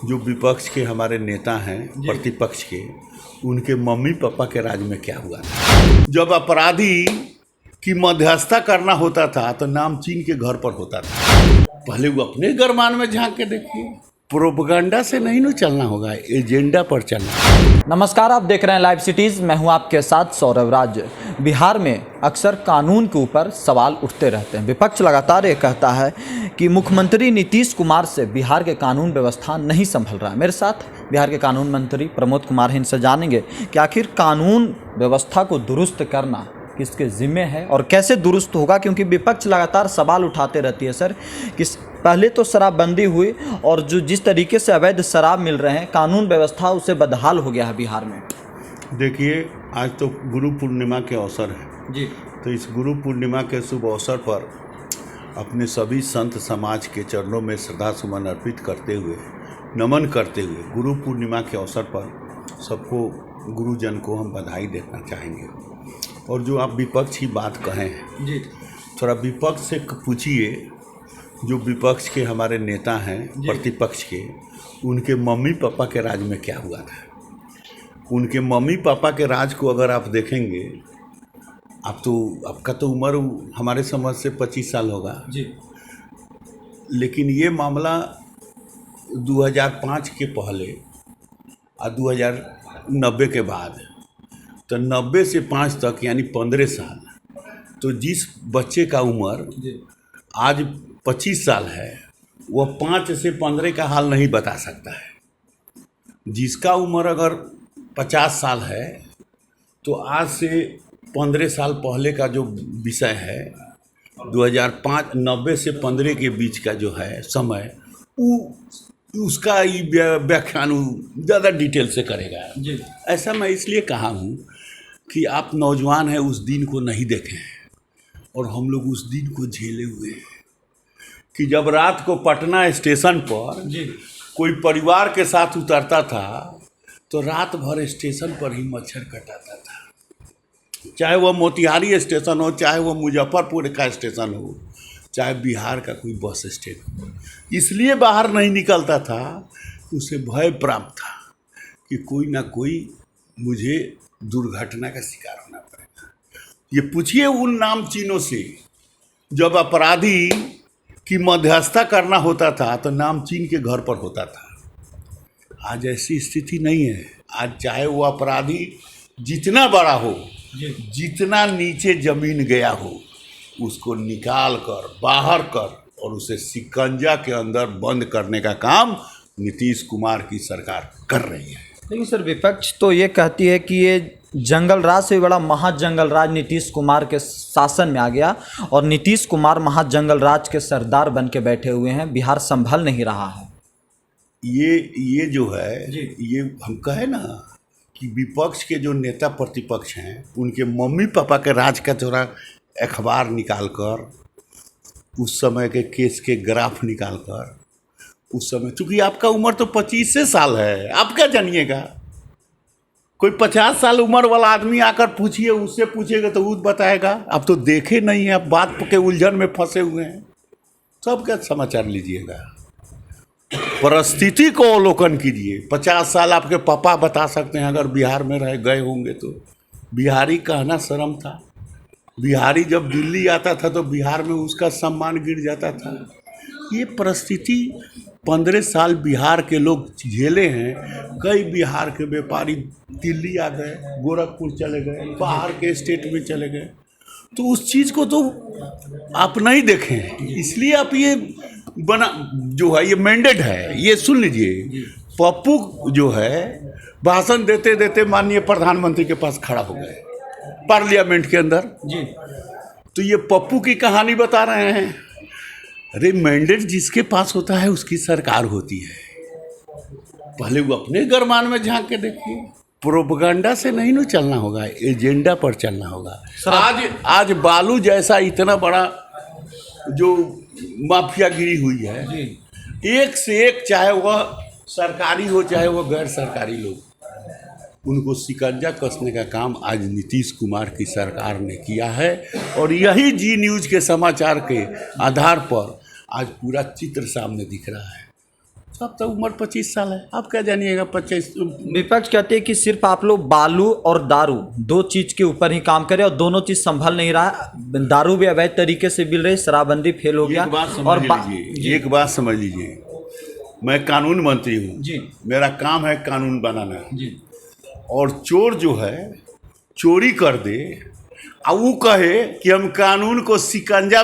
जो विपक्ष के हमारे नेता हैं, प्रतिपक्ष के, उनके मम्मी पापा के राज में क्या हुआ था। जब अपराधी की मध्यस्थता करना होता था तो नामचीन के घर पर होता था। पहले वो अपने गरमान में झांक के देखिए। प्रोपगंडा से नहीं न चलना होगा, एजेंडा पर चलना। नमस्कार, आप देख रहे हैं लाइव सिटीज़। मैं हूं आपके साथ सौरभ राज। बिहार में अक्सर कानून के ऊपर सवाल उठते रहते हैं। विपक्ष लगातार ये कहता है कि मुख्यमंत्री नीतीश कुमार से बिहार के कानून व्यवस्था नहीं संभल रहा है। मेरे साथ बिहार के कानून मंत्री प्रमोद कुमार हैं, इनसे जानेंगे कि आखिर कानून व्यवस्था को दुरुस्त करना किसके जिम्मे है और कैसे दुरुस्त होगा, क्योंकि विपक्ष लगातार सवाल उठाते रहती है सर कि पहले तो शराबबंदी हुई और जो जिस तरीके से अवैध शराब मिल रहे हैं, कानून व्यवस्था उसे बदहाल हो गया है बिहार में। देखिए, आज तो गुरु पूर्णिमा के अवसर है जी, तो इस गुरु पूर्णिमा के शुभ अवसर पर अपने सभी संत समाज के चरणों में श्रद्धा सुमन अर्पित करते हुए, नमन करते हुए, गुरु पूर्णिमा के अवसर पर सबको, गुरुजन को हम बधाई देना चाहेंगे। और जो आप विपक्ष की बात कहें हैं जी, थोड़ा विपक्ष से पूछिए। जो विपक्ष के हमारे नेता हैं, प्रतिपक्ष के, उनके मम्मी पापा के राज में क्या हुआ था। उनके मम्मी पापा के राज को अगर आप देखेंगे, आपका तो उम्र हमारे समझ से 25 साल होगा जी, लेकिन ये मामला 2005 के पहले और 2090 के बाद, तो 90 से 5 तक यानी 15 साल, तो जिस बच्चे का उम्र आज 25 साल है, वह 5 से 15 का हाल नहीं बता सकता है। जिसका उम्र अगर 50 साल है तो आज से 15 साल पहले का जो विषय है, 90 से 15 के बीच का जो है समय, उसका व्याख्यान ज़्यादा डिटेल से करेगा जी। ऐसा मैं इसलिए कहा हूँ कि आप नौजवान हैं, उस दिन को नहीं देखे हैं और हम लोग उस दिन को झेले हुए हैं कि जब रात को पटना स्टेशन पर कोई परिवार के साथ उतरता था तो रात भर स्टेशन पर ही मच्छर कटाता था। चाहे वह मोतिहारी स्टेशन हो, चाहे वह मुजफ्फरपुर का स्टेशन हो, चाहे बिहार का कोई बस स्टैंड हो, इसलिए बाहर नहीं निकलता था, उसे भय प्राप्त था कि कोई ना कोई मुझे दुर्घटना का शिकार होना पड़ेगा। ये पूछिए उन नामचीनों से, जब अपराधी की मध्यस्थता करना होता था तो नामचीन के घर पर होता था। आज ऐसी स्थिति नहीं है। आज चाहे वो अपराधी जितना बड़ा हो, जितना नीचे जमीन गया हो, उसको निकाल कर, बाहर कर और उसे शिकंजा के अंदर बंद करने का काम नीतीश कुमार की सरकार कर रही है। लेकिन सर, विपक्ष तो ये कहती है कि ये जंगल राज से बड़ा महाजंगल राज नीतीश कुमार के शासन में आ गया और नीतीश कुमार महाजंगल राज के सरदार बन के बैठे हुए हैं, बिहार संभल नहीं रहा है। ये जो है, ये हम कहे ना कि विपक्ष के जो नेता प्रतिपक्ष हैं, उनके मम्मी पापा के राज का थोड़ा अखबार निकाल कर, उस समय के केस के ग्राफ निकाल कर, उस समय, चूँकि आपका उम्र तो 25 साल है, आप क्या जानिएगा। कोई 50 साल उम्र वाला आदमी आकर पूछिए, उससे पूछिएगा तो वो बताएगा। आप तो देखे नहीं हैं, आप बात के उलझन में फंसे हुए हैं, सब क्या समाचार लीजिएगा। परिस्थिति को अवलोकन कीजिए। 50 साल आपके पापा बता सकते हैं, अगर बिहार में रह गए होंगे तो। बिहारी कहना शर्म था। बिहारी जब दिल्ली आता था तो बिहार में उसका सम्मान गिर जाता था। ये परिस्थिति 15 साल बिहार के लोग झेले हैं। कई बिहार के व्यापारी दिल्ली आ गए, गोरखपुर चले गए, बाहर के स्टेट में चले गए, तो उस चीज़ को तो आप नहीं देखें। इसलिए आप ये बना जो है, ये मैंडेट है। ये सुन लीजिए, पप्पू जो है भाषण देते देते माननीय प्रधानमंत्री के पास खड़ा हो गए पार्लियामेंट के अंदर जी। तो ये पप्पू की कहानी बता रहे हैं। अरे, मैंडेट जिसके पास होता है उसकी सरकार होती है। पहले वो अपने गरमान में झांक के देखिए। प्रोपगंडा से नहीं न चलना होगा, एजेंडा पर चलना होगा। आज बालू जैसा इतना बड़ा जो माफियागिरी हुई है, एक से एक, चाहे वह सरकारी हो चाहे वह गैर सरकारी लोग, उनको शिकंजा कसने का काम आज नीतीश कुमार की सरकार ने किया है। और यही जी न्यूज़ के समाचार के आधार पर आज पूरा चित्र सामने दिख रहा है। सब तो उम्र 25 साल है, आप क्या जानिएगा 25। विपक्ष कहते हैं कि सिर्फ आप लोग बालू और दारू दो चीज के ऊपर ही काम करें और दोनों चीज संभल नहीं रहा। दारू भी अवैध तरीके से मिल रही, शराबबंदी फेल हो गया। एक बात समझ लीजिए, एक बात समझ लीजिए, मैं कानून मंत्री हूँ जी, मेरा काम है कानून बनाना जी, और चोर जो है चोरी कर दे और वो कहे कि हम कानून को शिकंजा,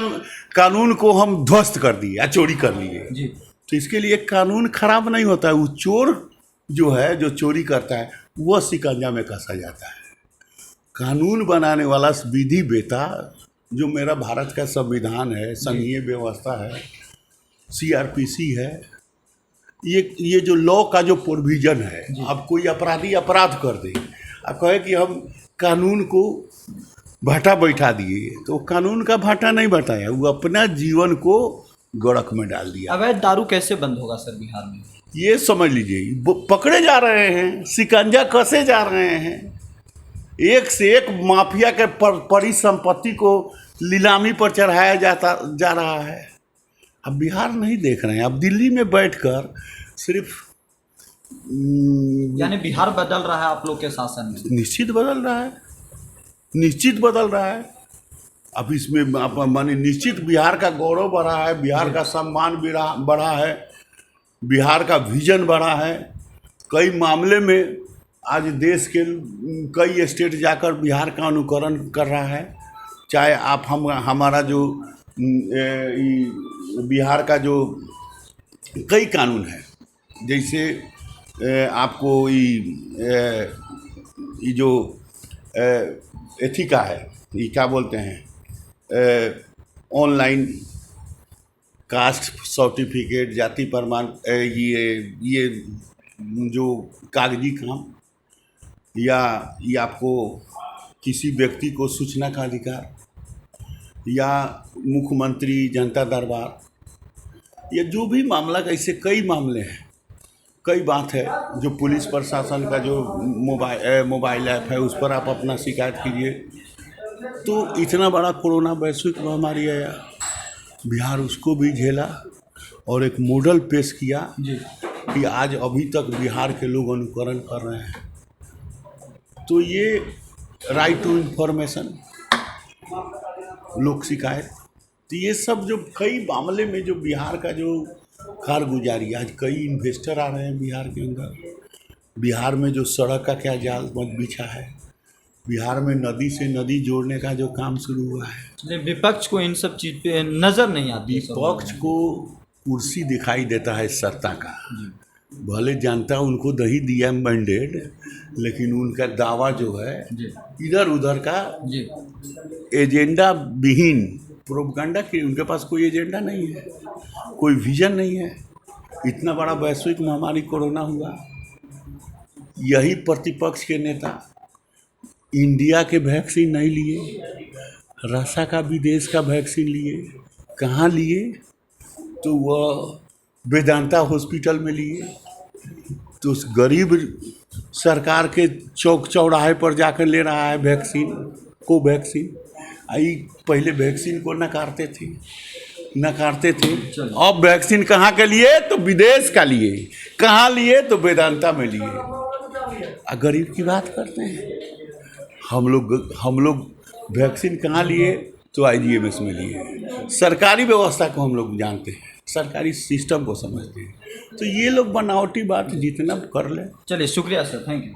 कानून को हम ध्वस्त कर दिए या चोरी कर लिए, जी, तो इसके लिए कानून खराब नहीं होता है। वो चोर जो है जो चोरी करता है वह शिकंजा में कसा जाता है। कानून बनाने वाला विधि बेटा जो मेरा भारत का संविधान है, संघीय व्यवस्था है, CRPC है, ये जो लॉ का जो प्रोविजन है, अब कोई अपराधी अपराध कर दे अब कहे कि हम कानून को भाटा बैठा दिए, तो कानून का भाटा नहीं बैठाया, वो अपना जीवन को गड़क में डाल दिया। अवैध दारू कैसे बंद होगा सर बिहार में? ये समझ लीजिए, वो पकड़े जा रहे हैं, शिकंजा कसे जा रहे हैं, एक से एक माफिया के परिसंपत्ति को नीलामी पर चढ़ाया जा रहा है। अब बिहार नहीं देख रहे हैं, अब दिल्ली में बैठकर सिर्फ यानी बिहार बदल रहा है आप लोग के शासन में? निश्चित बदल रहा है, निश्चित बदल रहा है। अब इसमें आप माने निश्चित बिहार का गौरव बढ़ा है, बिहार का सम्मान बढ़ा है, बिहार का विजन बढ़ा है। कई मामले में आज देश के कई स्टेट जाकर बिहार का अनुकरण कर रहा है। चाहे आप हमारा जो बिहार का जो कई कानून है, जैसे आपको ये जो एथी का है, ये क्या बोलते हैं, ऑनलाइन कास्ट सर्टिफिकेट, जाति प्रमाण, ये जो कागजी काम, या ये आपको किसी व्यक्ति को सूचना का अधिकार, या मुख्यमंत्री जनता दरबार, ये जो भी मामला, ऐसे कई मामले हैं, कई बात है जो पुलिस प्रशासन का जो मोबाइल ऐप है उस पर आप अपना शिकायत कीजिए। तो इतना बड़ा कोरोना वैश्विक महामारी आया, बिहार उसको भी झेला और एक मॉडल पेश किया जी, कि आज अभी तक बिहार के लोग अनुकरण कर रहे हैं। तो ये राइट टू इंफॉर्मेशन, लोक शिकायत, तो ये सब जो कई मामले में जो बिहार का जो कारगुजारी, आज कई इन्वेस्टर आ रहे हैं बिहार के अंदर। बिहार में जो सड़क का क्या जाल बिछा है, बिहार में नदी से नदी जोड़ने का जो काम शुरू हुआ है। विपक्ष को इन सब चीज पे नजर नहीं आती। विपक्ष को कुर्सी दिखाई देता है सत्ता का, भले जनता उनको दही दिया मैंडेट, लेकिन उनका दावा जो है इधर उधर का एजेंडा विहीन प्रोपगंडा की, उनके पास कोई एजेंडा नहीं है, कोई विजन नहीं है। इतना बड़ा वैश्विक महामारी कोरोना हुआ, यही प्रतिपक्ष के नेता इंडिया के वैक्सीन नहीं लिए, रशिया का विदेश का वैक्सीन लिए। कहाँ लिए? तो वह वेदांता हॉस्पिटल में लिए। तो उस गरीब सरकार के चौक चौराहे पर जाकर ले रहा है वैक्सीन, कोवैक्सीन। आई पहले वैक्सीन को नकारते थे, अब वैक्सीन कहाँ के लिए? तो विदेश का लिए। कहाँ लिए? तो वेदांता में लिए। गरीब की बात करते हैं हम लोग वैक्सीन कहाँ लिए? तो IGMS में लिए। सरकारी व्यवस्था को हम लोग जानते हैं, सरकारी सिस्टम को समझते हैं। तो ये लोग बनावटी बात जितना कर ले। चलिए, शुक्रिया सर, थैंक यू।